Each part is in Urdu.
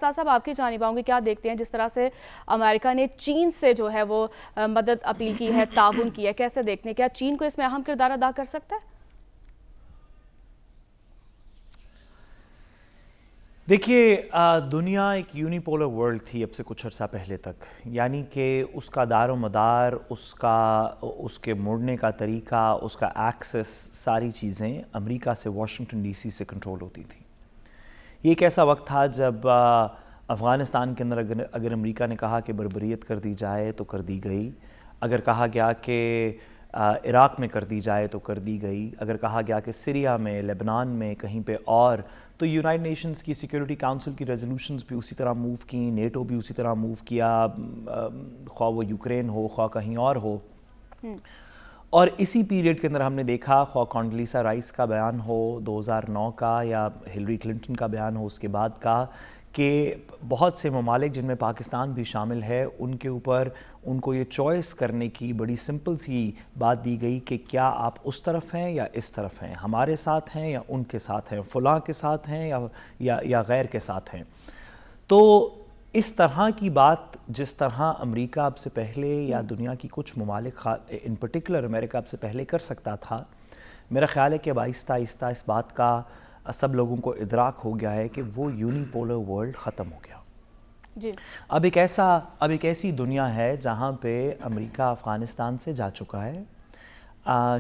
صاحب آپ کی جانب آؤں گے، کیا دیکھتے ہیں جس طرح سے امریکہ نے چین سے جو ہے وہ مدد اپیل کی ہے، تعاون کی ہے، کیسے دیکھتے ہیں؟ کیا چین کو اس میں اہم کردار ادا کر سکتا ہے؟ دیکھیے، دنیا ایک یونیپولر ورلڈ تھی اب سے کچھ عرصہ پہلے تک، یعنی کہ اس کا دار و مدار، اس کے مڑنے کا طریقہ، اس کا ایکسس، ساری چیزیں امریکہ سے، واشنگٹن ڈی سی سے کنٹرول ہوتی تھیں۔ یہ ایک ایسا وقت تھا جب افغانستان کے اندر اگر امریکہ نے کہا کہ بربریت کر دی جائے تو کر دی گئی، اگر کہا گیا کہ عراق میں کر دی جائے تو کر دی گئی، اگر کہا گیا کہ سیریا میں، لبنان میں، کہیں پہ اور، تو یونائٹڈ نیشنز کی سیکیورٹی کاؤنسل کی ریزولوشنز بھی اسی طرح موو کیں، نیٹو بھی اسی طرح موو کیا، خواہ وہ یوکرین ہو، خواہ کہیں اور ہو۔ اور اسی پیریڈ کے اندر ہم نے دیکھا، خواہ کونڈلیسا رائس کا بیان ہو 2009 کا یا ہلری کلنٹن کا بیان ہو اس کے بعد کا، کہ بہت سے ممالک جن میں پاکستان بھی شامل ہے، ان کے اوپر ان کو یہ چوائس کرنے کی بڑی سمپل سی بات دی گئی کہ کیا آپ اس طرف ہیں یا اس طرف ہیں، ہمارے ساتھ ہیں یا ان کے ساتھ ہیں، فلاں کے ساتھ ہیں یا غیر کے ساتھ ہیں۔ تو اس طرح کی بات جس طرح امریکہ اب سے پہلے یا دنیا کی کچھ ممالک ان پرٹیکولر امریکہ اب سے پہلے کر سکتا تھا، میرا خیال ہے کہ اب آہستہ آہستہ اس بات کا سب لوگوں کو ادراک ہو گیا ہے کہ وہ یونیپولر ورلڈ ختم ہو گیا۔ جی۔ اب ایک ایسی دنیا ہے جہاں پہ امریکہ افغانستان سے جا چکا ہے،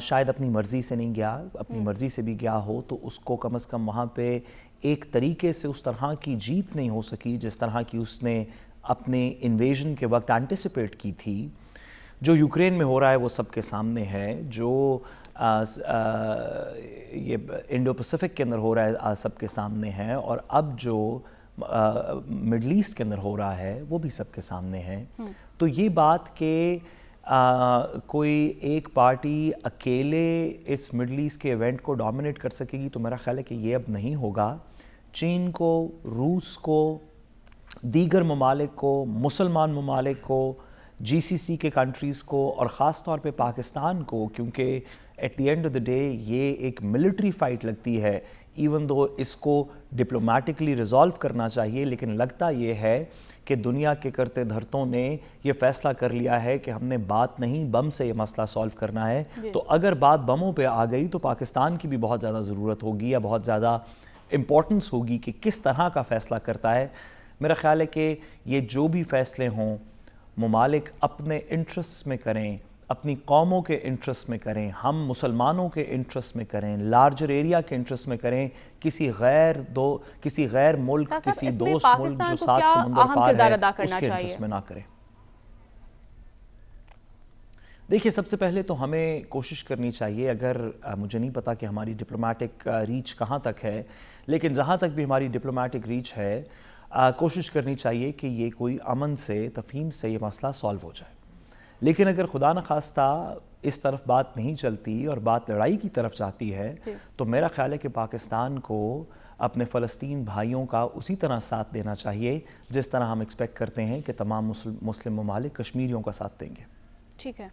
شاید اپنی مرضی سے نہیں گیا، اپنی مرضی سے بھی گیا ہو تو اس کو کم از کم وہاں پہ ایک طریقے سے اس طرح کی جیت نہیں ہو سکی جس طرح کی اس نے اپنے انویژن کے وقت اینٹیسپیٹ کی تھی۔ جو یوکرین میں ہو رہا ہے وہ سب کے سامنے ہے، جو یہ انڈو پیسفک کے اندر ہو رہا ہے سب کے سامنے ہے، اور اب جو مڈل ایسٹ کے اندر ہو رہا ہے وہ بھی سب کے سامنے ہے۔ تو یہ بات کہ کوئی ایک پارٹی اکیلے اس مڈل ایسٹ کے ایونٹ کو ڈومینیٹ کر سکے گی تو میرا خیال ہے کہ یہ اب نہیں ہوگا۔ چین کو، روس کو، دیگر ممالک کو، مسلمان ممالک کو، جی سی سی کے کنٹریز کو، اور خاص طور پہ پاکستان کو، کیونکہ at the end of the day یہ ایک ملٹری فائٹ لگتی ہے، ایون دو اس کو ڈپلومیٹکلی ریزالو کرنا چاہیے، لیکن لگتا یہ ہے کہ دنیا کے کرتے دھرتوں نے یہ فیصلہ کر لیا ہے کہ ہم نے بات نہیں بم سے یہ مسئلہ سالو کرنا ہے۔ تو اگر بات بموں پہ آ گئی تو پاکستان کی بھی بہت زیادہ ضرورت ہوگی یا بہت زیادہ امپورٹنس ہوگی کہ کس طرح کا فیصلہ کرتا ہے۔ میرا خیال ہے کہ یہ جو بھی فیصلے ہوں ممالک اپنے انٹرسٹ میں کریں، اپنی قوموں کے انٹرسٹ میں کریں، ہم مسلمانوں کے انٹرسٹ میں کریں، لارجر ایریا کے انٹرسٹ میں کریں، کسی غیر ملک، کسی دوست ملک جو 7 سمندر پار ہے اس کے انٹرسٹ میں نہ کریں۔ دیکھیے، سب سے پہلے تو ہمیں کوشش کرنی چاہیے، اگر مجھے نہیں پتا کہ ہماری ڈپلومیٹک ریچ کہاں تک ہے، لیکن جہاں تک بھی ہماری ڈپلومیٹک ریچ ہے، کوشش کرنی چاہیے کہ یہ کوئی امن سے، تفہیم سے یہ مسئلہ سالو ہو جائے۔ لیکن اگر خدا نخواستہ اس طرف بات نہیں چلتی اور بات لڑائی کی طرف جاتی ہے تو میرا خیال ہے کہ پاکستان کو اپنے فلسطین بھائیوں کا اسی طرح ساتھ دینا چاہیے جس طرح ہم ایکسپیکٹ کرتے ہیں کہ تمام مسلم ممالک کشمیریوں کا ساتھ دیں گے۔ ٹھیک ہے۔